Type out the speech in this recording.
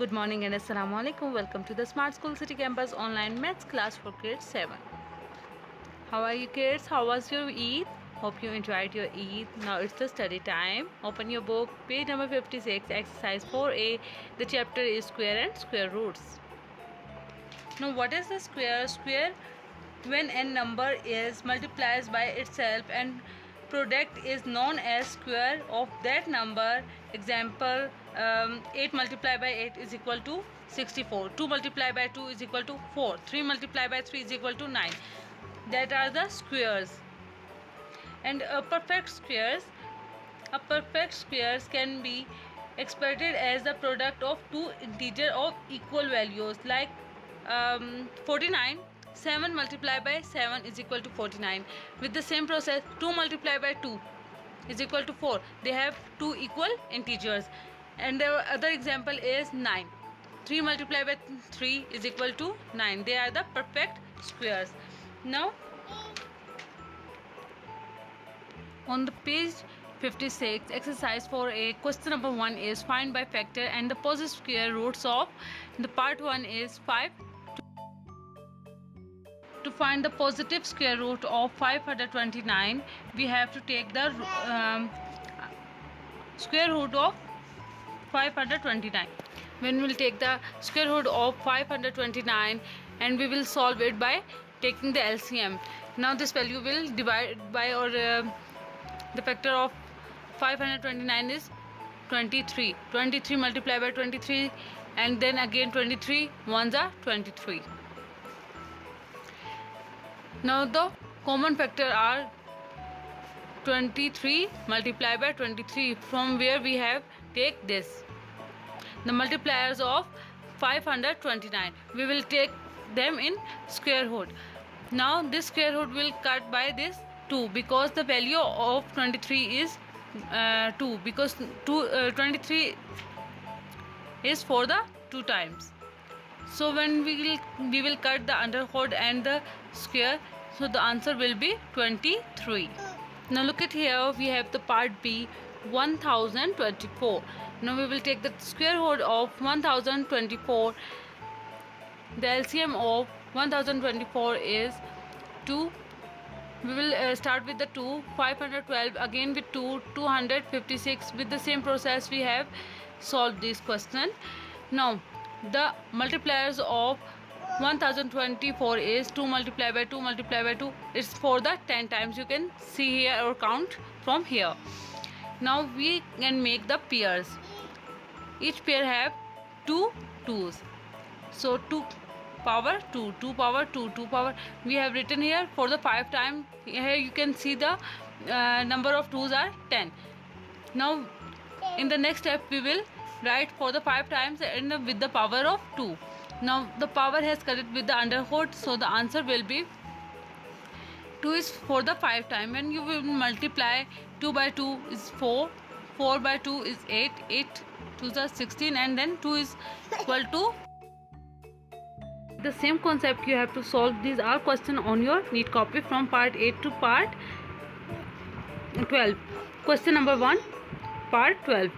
Good morning and assalamu alaikum. Welcome to the Smart School City Campus online maths class for grade 7. How are you kids? How was your Eid? Hope you enjoyed your Eid. Now it's the study time. Open your book, page number 56, exercise 4a. The chapter is square and square roots. Now what is the square? Square when n number is multiplies by itself and product is known as square of that number. Example, 8 multiplied by 8 is equal to 64. 2 multiplied by 2 is equal to 4. 3 multiplied by 3 is equal to 9. That are the squares. And a perfect squares can be expressed as the product of two integers of equal values, like 49. 7 multiplied by 7 is equal to 49. With the same process, 2 multiplied by 2 is equal to 4. They have two equal integers. And the other example is 9. 3 multiplied by 3 is equal to 9. They are the perfect squares. Now, on the page 56, exercise 4a, question number 1 is find by factor and the positive square roots of. The part 1 is 5. To find the positive square root of 529, we have to take the square root of 529. When we will take the square root of 529 and we will solve it by taking the LCM. Now this value will divide by, or the factor of 529 is 23. 23 multiplied by 23 and then again 23. Ones are 23. Now the common factor are 23 multiplied by 23, from where we have take this. The multipliers of 529, we will take them in square root. Now this square root will cut by this 2 because the value of 23 is 2, because 23 is for the 2 times. So when we will cut the under root and the square, so the answer will be 23. Now look at here, we have the part B, 1024. Now we will take the square root of 1024. The LCM of 1024 is 2. We will start with the 2, 512, again with 2, 256. With the same process we have solved this question. Now the multipliers of 1024 is 2 multiplied by 2 multiplied by 2. It's for the 10 times. You can see here or count from here. Now we can make the pairs. Each pair have 2 2's. So 2 power 2, 2 power 2, 2 power. We have written here for the 5 times. Here you can see the number of 2's are 10. Now in the next step we will write for the 5 times and with the power of 2. Now the power has cut it with the under root, so the answer will be 2 is for the 5 time. When you will multiply, 2 by 2 is 4, 4 by 2 is 8, 8 2s are 16, and then 2 is equal to. The same concept you have to solve. These are questions on your neat copy from part 8 to part 12. Question number 1, part 12.